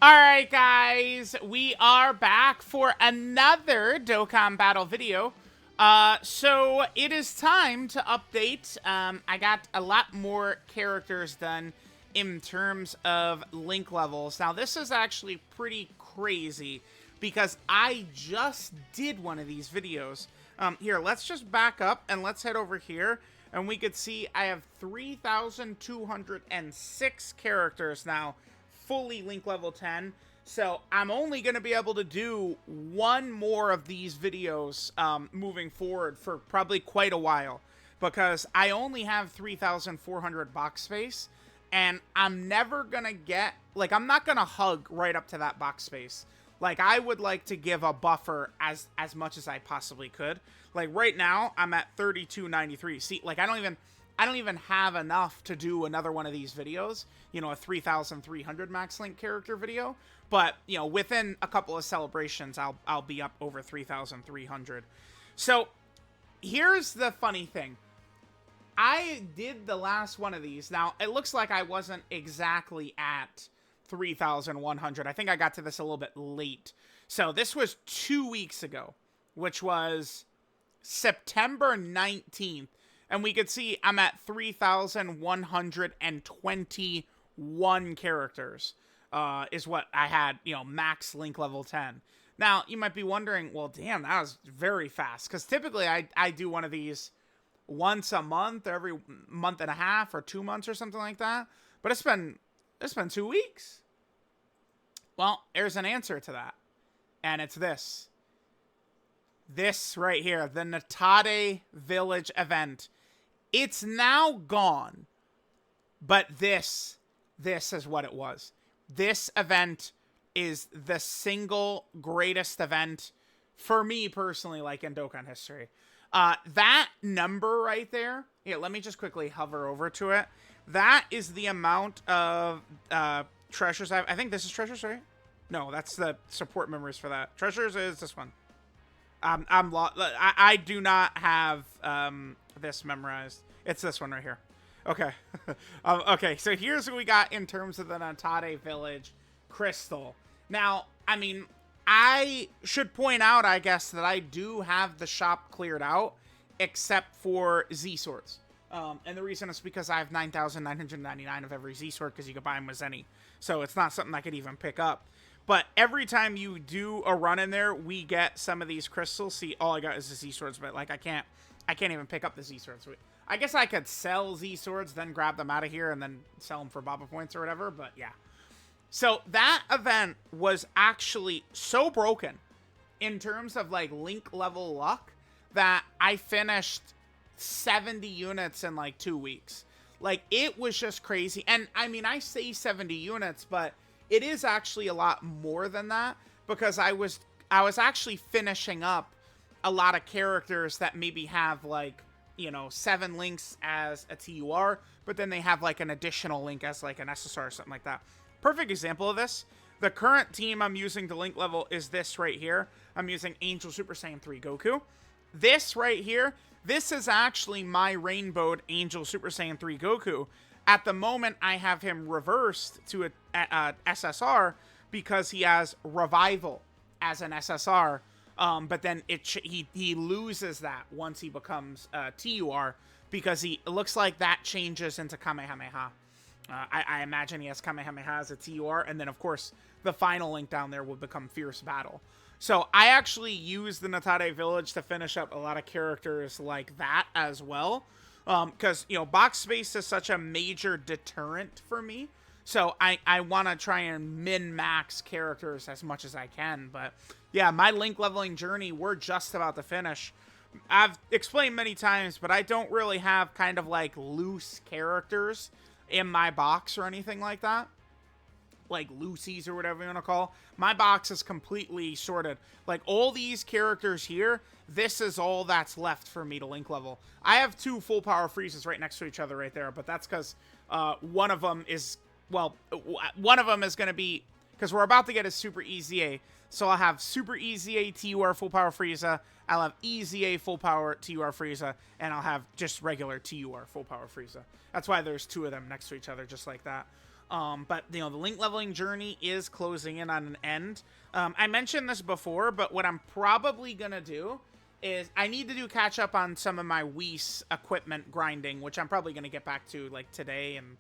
Alright guys, we are back for another Dokkan battle video. So it is time to update. I got a lot more characters done in terms of link levels. Now this is actually pretty crazy because I just did one of these videos. Here, let's just back up and let's head over here. And we could see I have 3,206 characters now, fully link level 10. So I'm only going to be able to do one more of these videos moving forward for probably quite a while. Because I only have 3,400 box space. And I'm never going to get, like, I'm not going to hug right up to that box space. Like, I would like to give a buffer as much as I possibly could. Like, right now, I'm at 3293. See, like, I don't even have enough to do another one of these videos. You know, a 3,300 max link character video. But, you know, within a couple of celebrations, I'll be up over 3,300. So, here's the funny thing. I did the last one of these. Now, it looks like I wasn't exactly at 3,100. I think I got to this a little bit late. So this was 2 weeks ago, which was September 19th. And we could see I'm at 3,121 characters is what I had, you know, max link level 10. Now, you might be wondering, well, damn, that was very fast. Because typically I do one of these once a month, or every month and a half, or 2 months, or something like that. But it's been 2 weeks. Well, there's an answer to that. And it's this. This right here. The Natade Village event. It's now gone. But this is what it was. This event is the single greatest event for me personally, like in Dokkan history. That number right there. Yeah, let me just quickly hover over to it. That is the amount of treasures I think this is treasures, right? No, that's the support memories for that. Treasures is this one. I do not have this memorized. It's this one right here. Okay. Okay, so here's what we got in terms of the Natade Village Crystal. Now, I mean, I should point out, I guess, that I do have the shop cleared out, except for Z swords. And the reason is because I have 9,999 of every Z sword, because you can buy them with any. So it's not something I could even pick up. But every time you do a run in there, we get some of these crystals. See, all I got is the Z swords, but like I can't even pick up the Z swords. I guess I could sell Z swords, then grab them out of here, and then sell them for Baba points or whatever. But yeah. So that event was actually so broken in terms of like link level luck that I finished 70 units in like 2 weeks. Like, it was just crazy. And I mean, I say 70 units, but it is actually a lot more than that, because I was actually finishing up a lot of characters that maybe have like, you know, 7 links as a TUR, but then they have like an additional link as like an SSR or something like that. Perfect example of this. The current team I'm using to link level is this right here. I'm using Angel Super Saiyan 3 Goku. This right here, this is actually my rainbowed Angel Super Saiyan 3 Goku. At the moment, I have him reversed to a SSR because he has Revival as an SSR. But then he loses that once he becomes TUR, because it looks like that changes into Kamehameha. I imagine he has Kamehameha as a TUR, and then, of course, the final link down there will become Fierce Battle. So I actually use the Natade Village to finish up a lot of characters like that as well. Because, you know, box space is such a major deterrent for me. So I want to try and min-max characters as much as I can. But, yeah, my link leveling journey, we're just about to finish. I've explained many times, but I don't really have kind of like loose characters in my box or anything like that. Like Lucy's or whatever you want to call. My box is completely sorted. Like, all these characters here, this is all that's left for me to link level. I have 2 full power freezes right next to each other right there, but that's because one of them is, well, one of them is going to be, because we're about to get a Super EZA. So I'll have Super EZA TUR full power Frieza, I'll have EZA full power TUR Frieza, and I'll have just regular TUR full power Frieza. That's why there's 2 of them next to each other, just like that. But, you know, the link leveling journey is closing in on an end. I mentioned this before, but what I'm probably going to do is I need to do catch up on some of my Whis equipment grinding, which I'm probably going to get back to, like, today and,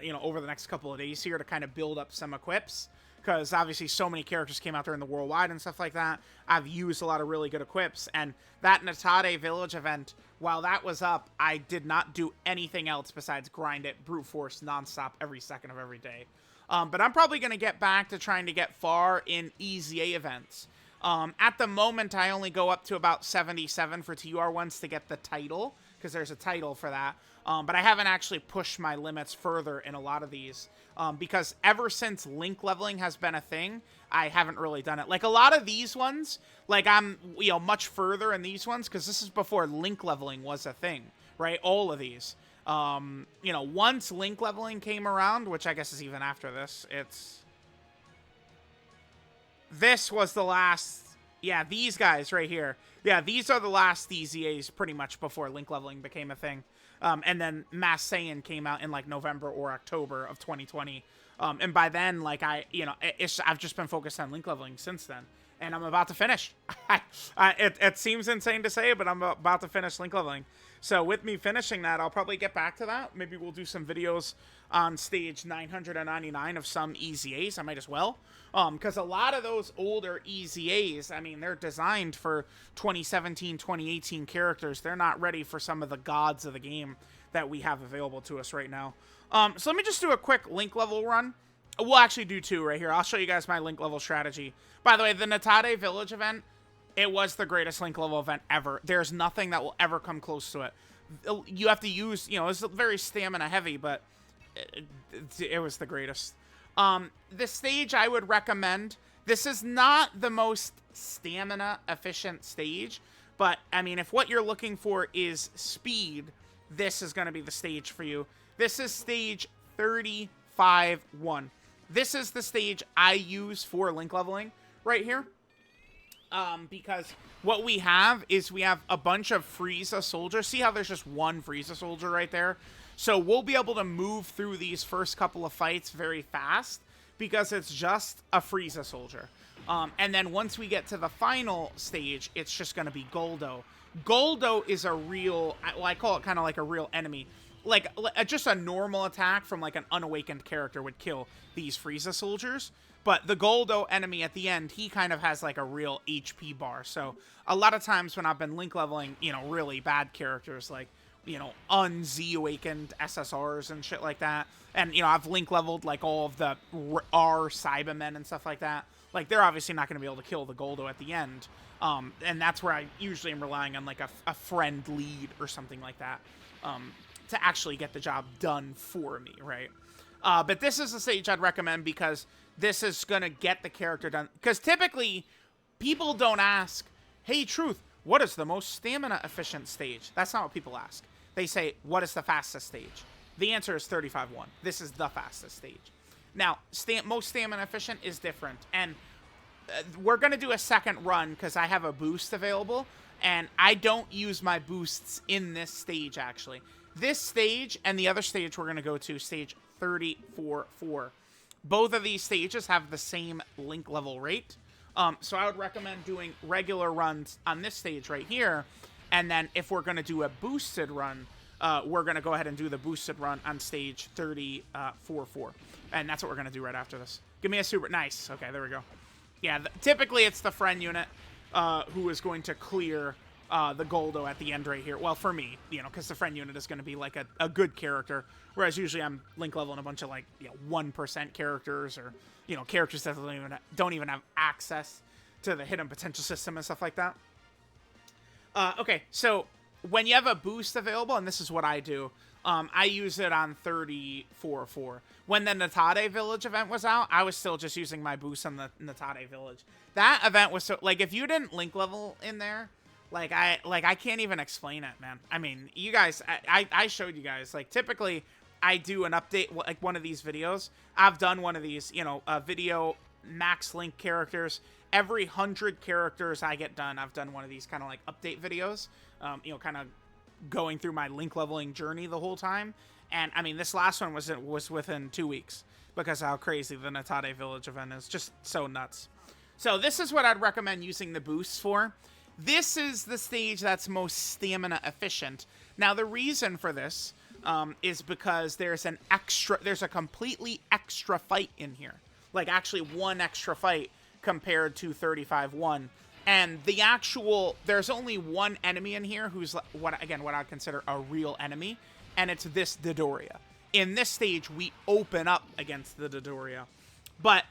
you know, over the next couple of days here to kind of build up some equips. Because obviously so many characters came out there in the worldwide and stuff like that. I've used a lot of really good equips. And that Natate Village event, while that was up, I did not do anything else besides grind it brute force nonstop every second of every day. But I'm probably going to get back to trying to get far in EZA events. At the moment, I only go up to about 77 for TUR1s to get the title, because there's a title for that. But I haven't actually pushed my limits further in a lot of these. Because ever since link leveling has been a thing, I haven't really done it. Like, a lot of these ones, like, I'm, you know, much further in these ones, because this is before link leveling was a thing, right? All of these. You know, once link leveling came around, which I guess is even after this, this was the last, yeah, these guys right here. Yeah, these are the last EZAs pretty much before link leveling became a thing. And then Mass Saiyan came out in, like, November or October of 2020. And by then, like, I've just been focused on link leveling since then. And I'm about to finish. It seems insane to say, but I'm about to finish link leveling. So with me finishing that, I'll probably get back to that. Maybe we'll do some videos on stage 999 of some EZAs. I might as well. Because a lot of those older EZAs, I mean, they're designed for 2017, 2018 characters. They're not ready for some of the gods of the game that we have available to us right now. So let me just do a quick link level run. We'll actually do two right here. I'll show you guys my link level strategy. By the way, the Natate Village event, it was the greatest link level event ever. There's nothing that will ever come close to it. You have to use, you know, it's very stamina heavy, but it was the greatest. This stage I would recommend. This is not the most stamina efficient stage, but I mean, if what you're looking for is speed, this is going to be the stage for you. This is stage 35-1. This is the stage I use for link leveling right here. Because what we have is we have a bunch of Frieza soldiers. See how there's just one Frieza soldier right there? So we'll be able to move through these first couple of fights very fast because it's just a Frieza soldier. And then once we get to the final stage, it's just going to be Goldo. Goldo is a real, well, I call it kind of like a real enemy. Like, just a normal attack from, like, an unawakened character would kill these Frieza soldiers. But the Goldo enemy at the end, he kind of has, like, a real HP bar. So a lot of times when I've been link leveling, you know, really bad characters, like, you know, un-Z-awakened SSRs and shit like that. And, you know, I've link leveled, like, all of the R Cybermen and stuff like that. Like, they're obviously not going to be able to kill the Goldo at the end. And that's where I usually am relying on, like, a friend lead or something like that. To actually get the job done for me, right? But this is a stage I'd recommend because this is going to get the character done. Because typically, people don't ask, hey, Truth, what is the most stamina-efficient stage? That's not what people ask. They say, what is the fastest stage? The answer is 35-1. This is the fastest stage. Now, most stamina-efficient is different. And we're going to do a second run because I have a boost available. And I don't use my boosts in this stage, actually. This stage and the other stage we're going to go to, stage 34-4. Both of these stages have the same link level rate. So I would recommend doing regular runs on this stage right here. And then if we're going to do a boosted run, we're going to go ahead and do the boosted run on stage 34-4. And that's what we're going to do right after this. Give me a super... Nice. Okay, there we go. Yeah, typically it's the friend unit who is going to clear... the Goldo at the end right here. Well, for me, you know, because the friend unit is going to be like a good character, whereas usually I'm link leveling a bunch of like, you know, 1% characters or, you know, characters that don't even have access to the hidden potential system and stuff like that. Okay, so when you have a boost available, and this is what I do, I use it on 34-4. When the Natate Village event was out, I was still just using my boost on the Natate Village. That event was so, like, if you didn't link level in there, Like, I can't even explain it, man. I mean, you guys, I showed you guys, like, typically, I do an update, like, one of these videos. I've done one of these, you know, video max link characters. Every 100 characters I get done, I've done one of these kind of, like, update videos. You know, kind of going through my link leveling journey the whole time. And I mean, this last one was within 2 weeks because of how crazy the Natate Village event is. Just so nuts. So this is what I'd recommend using the boosts for. This is the stage that's most stamina efficient. Now, the reason for this is because there's a completely extra fight in here. Like, actually one extra fight compared to 35-1. And there's only one enemy in here who's, what I'd consider a real enemy, and it's this Dodoria. In this stage, we open up against the Dodoria. But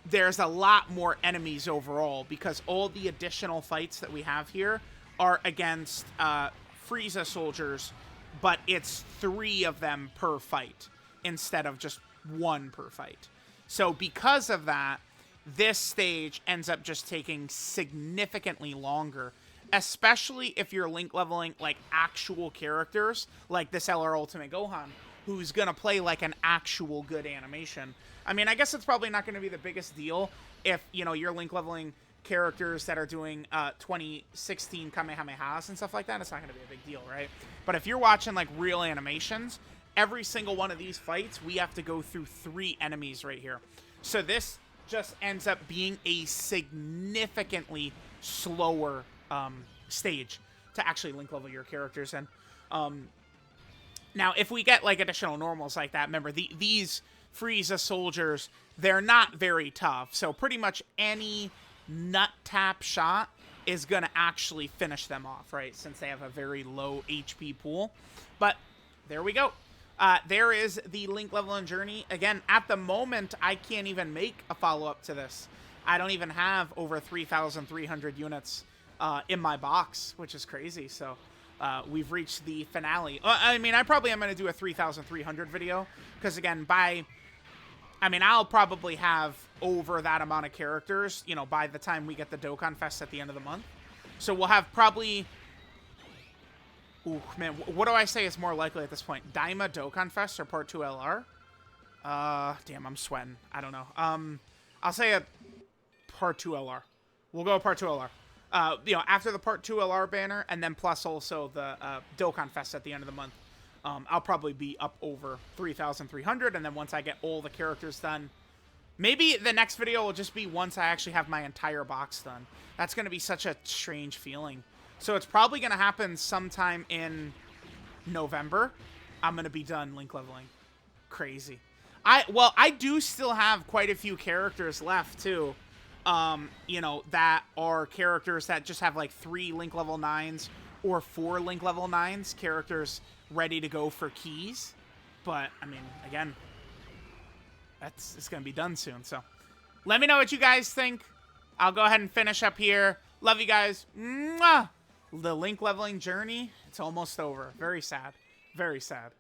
there's a lot more enemies overall, because all the additional fights that we have here are against Frieza soldiers, but it's 3 of them per fight instead of just 1 per fight. So because of that, this stage ends up just taking significantly longer, especially if you're link leveling like actual characters, like this LR Ultimate Gohan, who's gonna play like an actual good animation. I mean, I guess it's probably not gonna be the biggest deal if, you know, you're link leveling characters that are doing 2016 Kamehamehas and stuff like that. It's not gonna be a big deal, right? But if you're watching like real animations, every single one of these fights, we have to go through 3 enemies right here. So this just ends up being a significantly slower stage to actually link level your characters in. Now, if we get like additional normals like that, remember these Frieza soldiers, they're not very tough. So pretty much any nut tap shot is gonna actually finish them off, right? Since they have a very low HP pool. But there we go. There is the link leveling journey. Again, at the moment, I can't even make a follow-up to this. I don't even have over 3,300 units in my box, which is crazy. So we've reached the finale. I mean, I probably am going to do a 3,300 video because, again, I'll probably have over that amount of characters, you know, by the time we get the Dokkan Fest at the end of the month. So we'll have probably... Ooh, man, what do I say is more likely at this point? Daima Dokkan Fest or Part 2 LR? Damn, I'm sweating. I don't know. I'll say a Part 2 LR. We'll go Part 2 LR. You know, after the Part 2 LR banner, and then plus also the Dokkan Fest at the end of the month, I'll probably be up over 3,300, and then once I get all the characters done, maybe the next video will just be once I actually have my entire box done. That's going to be such a strange feeling. So it's probably going to happen sometime in November. I'm going to be done link leveling. Crazy. I do still have quite a few characters left, too. You know, that are characters that just have, like, 3 link level 9s or 4 link level 9s. Characters ready to go for keys. But, I mean, again, it's going to be done soon. So, let me know what you guys think. I'll go ahead and finish up here. Love you guys. Mwah! The link leveling journey, it's almost over. Very sad. Very sad.